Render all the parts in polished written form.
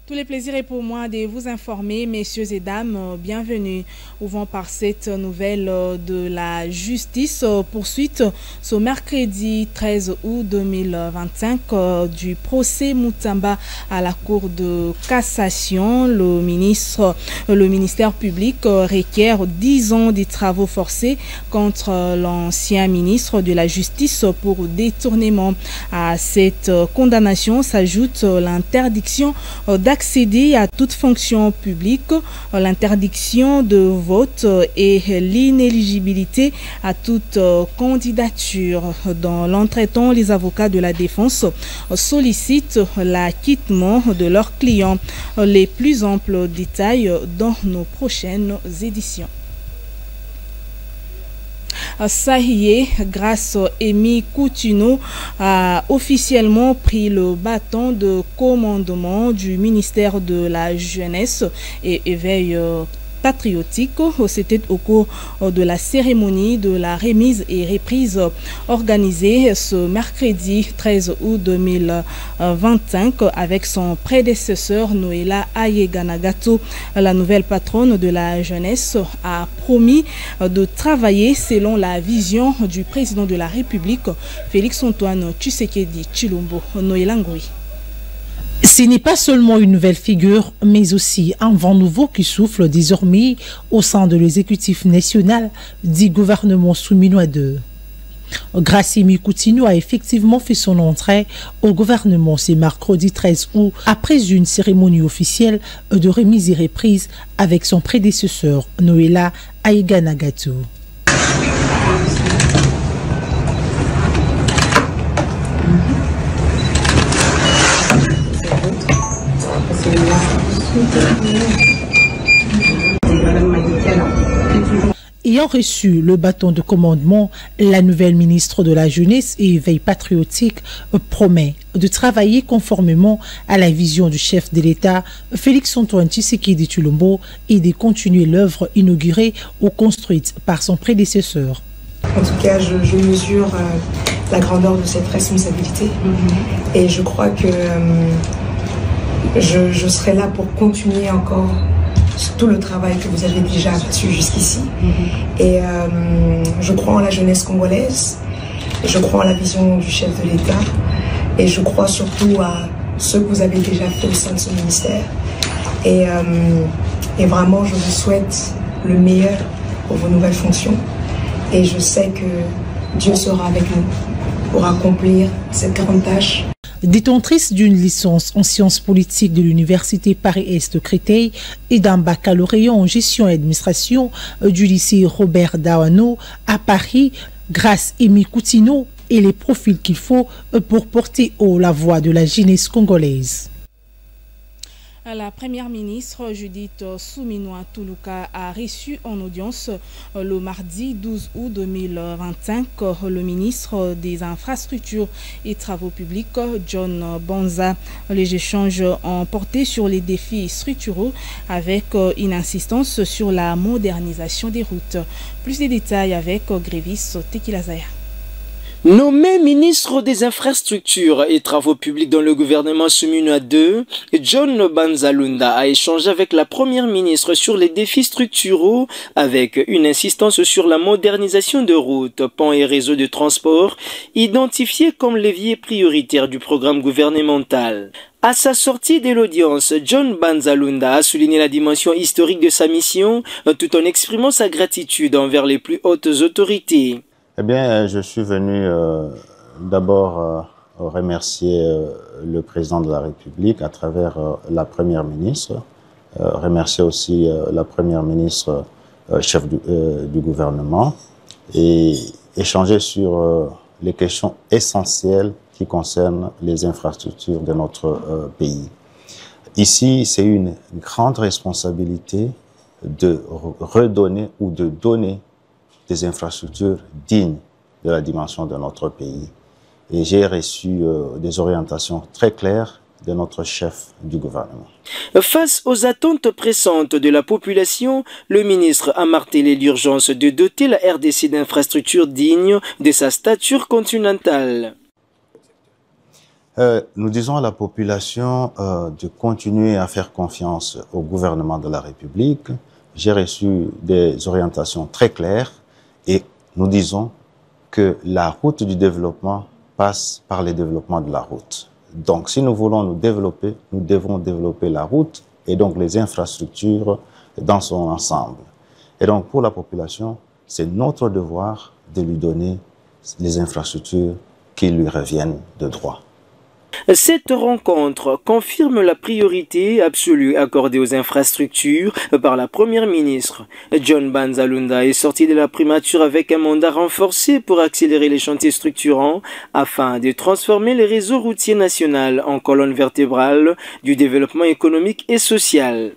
Tous les plaisirs est pour moi de vous informer, messieurs et dames, bienvenue. Ouvrons par cette nouvelle de la justice. Poursuite ce mercredi 13 août 2025 du procès Mutamba à la Cour de cassation. Le ministère public requiert 10 ans de travaux forcés contre l'ancien ministre de la Justice pour détournement. À cette condamnation s'ajoute l'interdiction d'accéder à toute fonction publique, l'interdiction de vote et l'inéligibilité à toute candidature. Dans l'entretemps, les avocats de la défense sollicitent l'acquittement de leurs clients. Les plus amples détails dans nos prochaines éditions. Ça y est, grâce Amy Coutinho a officiellement pris le bâton de commandement du ministère de la Jeunesse et Éveil patriotique. C'était au cours de la cérémonie de la remise et reprise organisée ce mercredi 13 août 2025 avec son prédécesseur Noéla Ayeganagato. La nouvelle patronne de la jeunesse a promis de travailler selon la vision du président de la République, Félix Antoine Tshisekedi Tshilombo. Noéla Ngoui. Ce n'est pas seulement une nouvelle figure, mais aussi un vent nouveau qui souffle désormais au sein de l'exécutif national du gouvernement Souminois II. Grace Amy Coutinho a effectivement fait son entrée au gouvernement ce mercredi 13 août après une cérémonie officielle de remise et reprise avec son prédécesseur Noéla Ayeganagato. Ayant reçu le bâton de commandement, la nouvelle ministre de la Jeunesse et Éveil patriotique promet de travailler conformément à la vision du chef de l'État, Félix Antoine Tshisekedi Tshilombo, et de continuer l'œuvre inaugurée ou construite par son prédécesseur. En tout cas, je mesure la grandeur de cette responsabilité et je crois que je serai là pour continuer encore tout le travail que vous avez déjà abattu jusqu'ici. Et je crois en la jeunesse congolaise, je crois en la vision du chef de l'État et je crois surtout à ce que vous avez déjà fait au sein de ce ministère. Et vraiment, je vous souhaite le meilleur pour vos nouvelles fonctions. Et je sais que Dieu sera avec nous pour accomplir cette grande tâche. Détentrice d'une licence en sciences politiques de l'université Paris-Est Créteil et d'un baccalauréat en gestion et administration du lycée Robert Daouano à Paris, Grace Amy Coutinho et les profils qu'il faut pour porter haut la voix de la jeunesse congolaise. La première ministre Judith Suminwa Tuluka a reçu en audience le mardi 12 août 2025 le ministre des Infrastructures et Travaux publics John Banza. Les échanges ont porté sur les défis structuraux avec une insistance sur la modernisation des routes. Plus de détails avec Grévis Tekilazaya. Nommé ministre des Infrastructures et Travaux publics dans le gouvernement Souminois II, John Banza Lunda a échangé avec la première ministre sur les défis structuraux avec une insistance sur la modernisation de routes, ponts et réseaux de transport, identifiés comme levier prioritaire du programme gouvernemental. À sa sortie de l'audience, John Banza Lunda a souligné la dimension historique de sa mission tout en exprimant sa gratitude envers les plus hautes autorités. Eh bien, je suis venu d'abord remercier le président de la République à travers la première ministre, remercier aussi la première ministre, chef du gouvernement, et échanger sur les questions essentielles qui concernent les infrastructures de notre pays. Ici, c'est une grande responsabilité de redonner ou de donner des infrastructures dignes de la dimension de notre pays. Et j'ai reçu des orientations très claires de notre chef du gouvernement. Face aux attentes pressantes de la population, le ministre a martelé l'urgence de doter la RDC d'infrastructures dignes de sa stature continentale. Nous disons à la population de continuer à faire confiance au gouvernement de la République. J'ai reçu des orientations très claires et nous disons que la route du développement passe par le développement de la route. Donc, si nous voulons nous développer, nous devons développer la route et donc les infrastructures dans son ensemble. Et donc, pour la population, c'est notre devoir de lui donner les infrastructures qui lui reviennent de droit. Cette rencontre confirme la priorité absolue accordée aux infrastructures par la première ministre. John Banzalunda est sorti de la primature avec un mandat renforcé pour accélérer les chantiers structurants afin de transformer les réseaux routiers nationaux en colonne vertébrale du développement économique et social.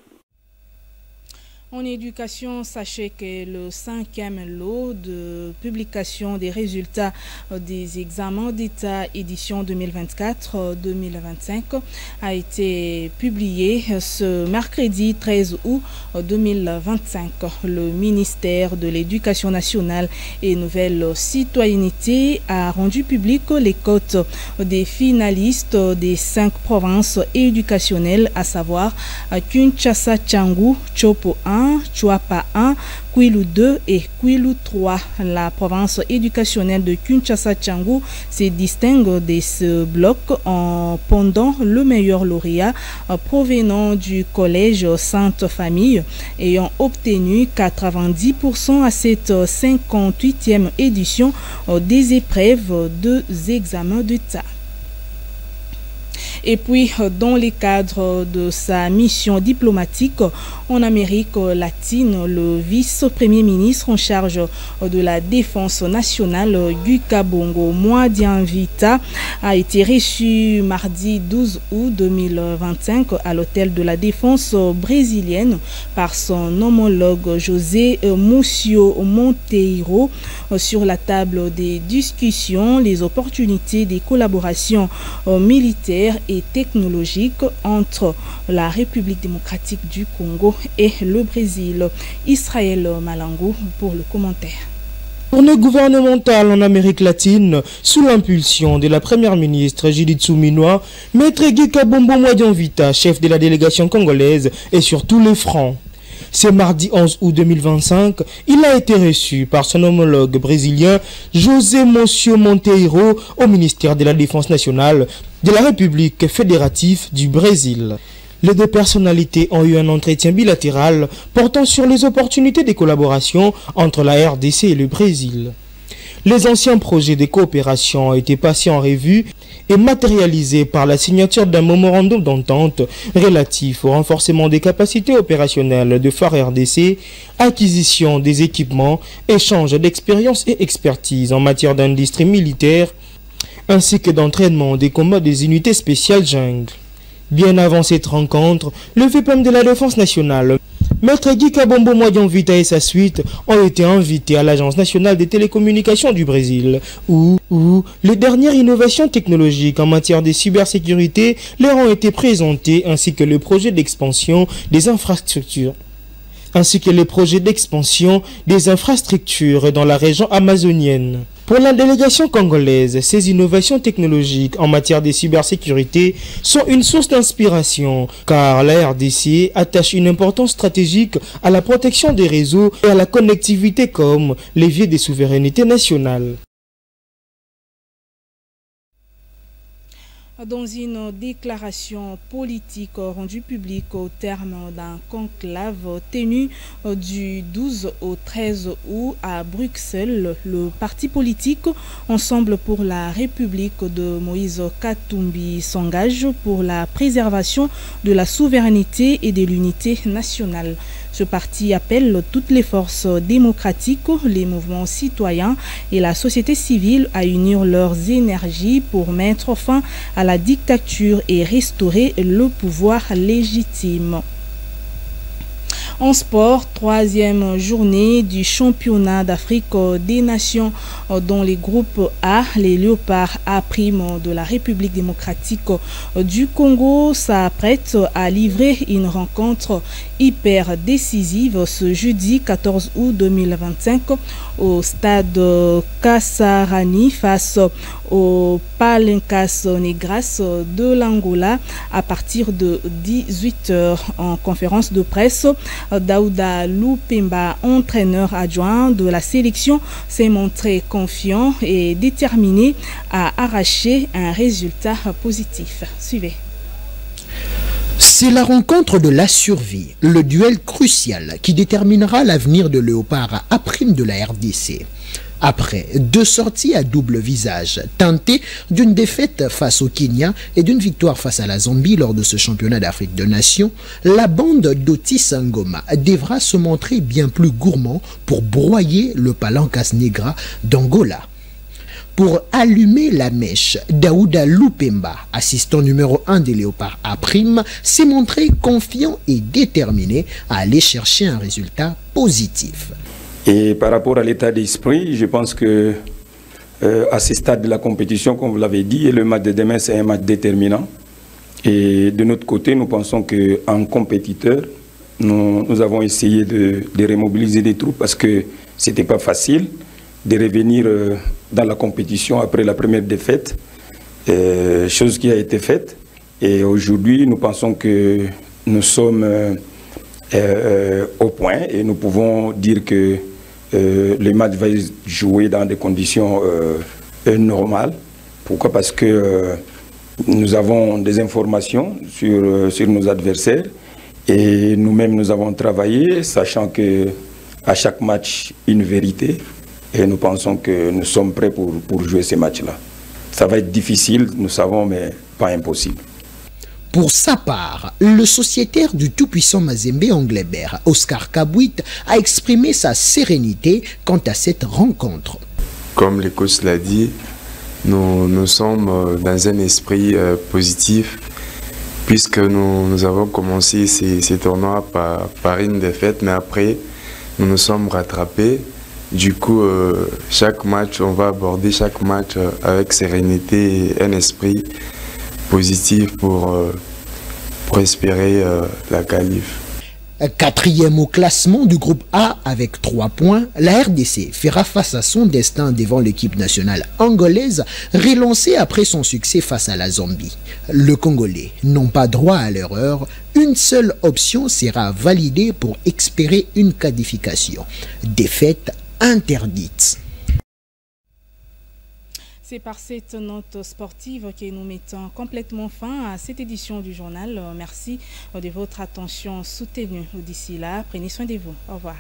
En éducation, sachez que le 5e lot de publication des résultats des examens d'État édition 2024-2025 a été publié ce mercredi 13 août 2025. Le ministère de l'Éducation nationale et Nouvelle Citoyenneté a rendu public les cotes des finalistes des 5 provinces éducationnelles, à savoir Kinshasa, Tchangou, Chopo 1, Chuapa 1, Kwilu 2 et Kwilu 3. La province éducationnelle de Kinshasa-Tchangou se distingue de ce bloc en pendant le meilleur lauréat provenant du collège Sainte-Famille, ayant obtenu 90% à cette 58e édition des épreuves des examens d'État. Et puis, dans le cadre de sa mission diplomatique en Amérique latine, le vice-premier ministre en charge de la défense nationale, Guy Kabongo Mwadianvita, a été reçu mardi 12 août 2025 à l'hôtel de la défense brésilienne par son homologue José Múcio Monteiro. Sur la table des discussions, les opportunités des collaborations militaires et technologiques entre la République démocratique du Congo et le Brésil. Israël Malangou pour le commentaire. Tournée gouvernementale en Amérique latine, sous l'impulsion de la première ministre Judith Suminwa, Maître Guy Kabongo Mwadianvita, chef de la délégation congolaise, est sur tous les fronts. Ce mardi 11 août 2025, il a été reçu par son homologue brésilien José Múcio Monteiro au ministère de la Défense nationale de la République fédérative du Brésil. Les deux personnalités ont eu un entretien bilatéral portant sur les opportunités de collaboration entre la RDC et le Brésil. Les anciens projets de coopération ont été passés en revue et matérialisés par la signature d'un mémorandum d'entente relatif au renforcement des capacités opérationnelles de phare RDC, acquisition des équipements, échange d'expériences et expertise en matière d'industrie militaire, ainsi que d'entraînement des combats des unités spéciales jungle. Bien avant cette rencontre, le VPM de la Défense nationale, Maître Guy Kabongo Mwadianvita et sa suite ont été invités à l'Agence nationale des télécommunications du Brésil, où les dernières innovations technologiques en matière de cybersécurité leur ont été présentées, ainsi que le projet d'expansion des infrastructures. Dans la région amazonienne. Pour la délégation congolaise, ces innovations technologiques en matière de cybersécurité sont une source d'inspiration, car la RDC attache une importance stratégique à la protection des réseaux et à la connectivité comme levier de souveraineté nationale. Dans une déclaration politique rendue publique au terme d'un conclave tenu du 12 au 13 août à Bruxelles, le parti politique Ensemble pour la République de Moïse Katumbi s'engage pour la préservation de la souveraineté et de l'unité nationale. Ce parti appelle toutes les forces démocratiques, les mouvements citoyens et la société civile à unir leurs énergies pour mettre fin à la dictature et restaurer le pouvoir légitime. En sport, 3e journée du championnat d'Afrique des Nations dans les groupes A. Les Léopards A' de la République démocratique du Congo s'apprêtent à livrer une rencontre hyper décisive ce jeudi 14 août 2025 au stade Kasarani face au Palencas Negras de l'Angola à partir de 18h. En conférence de presse, Daouda Lupemba, entraîneur adjoint de la sélection, s'est montré confiant et déterminé à arracher un résultat positif. Suivez. C'est la rencontre de la survie, le duel crucial qui déterminera l'avenir de Léopard à prime de la RDC. Après 2 sorties à double visage, teintées d'une défaite face au Kenya et d'une victoire face à la Zambie lors de ce championnat d'Afrique de Nations, la bande d'Otis Ngoma devra se montrer bien plus gourmand pour broyer le Palencas Negras d'Angola. Pour allumer la mèche, Daouda Lupemba, assistant numéro 1 des Léopards à prime, s'est montré confiant et déterminé à aller chercher un résultat positif. Et par rapport à l'état d'esprit, je pense que à ce stade de la compétition, comme vous l'avez dit, le match de demain, c'est un match déterminant. Et de notre côté, nous pensons qu'en compétiteur, nous avons essayé de remobiliser des troupes parce que ce n'était pas facile de revenir dans la compétition après la première défaite, chose qui a été faite. Et aujourd'hui, nous pensons que nous sommes au point et nous pouvons dire que le match va se jouer dans des conditions normales. Pourquoi? Parce que nous avons des informations sur nos adversaires et nous-mêmes nous avons travaillé, sachant que à chaque match, une vérité. Et nous pensons que nous sommes prêts pour jouer ces matchs-là. Ça va être difficile, nous savons, mais pas impossible. Pour sa part, le sociétaire du tout-puissant Mazembe Anglebert, Oscar Kabouit, a exprimé sa sérénité quant à cette rencontre. Comme le coach l'a dit, nous sommes dans un esprit positif, puisque nous avons commencé ces tournois par une défaite, mais après, nous nous sommes rattrapés. Du coup, chaque match, on va aborder chaque match avec sérénité et un esprit positif pour espérer la qualif. 4e au classement du groupe A avec 3 points, la RDC fera face à son destin devant l'équipe nationale angolaise, relancée après son succès face à la Zambie. Le Congolais n'ont pas droit à l'erreur, une seule option sera validée pour espérer une qualification. Défaite interdite. C'est par cette note sportive que nous mettons complètement fin à cette édition du journal. Merci de votre attention soutenue. D'ici là, prenez soin de vous. Au revoir.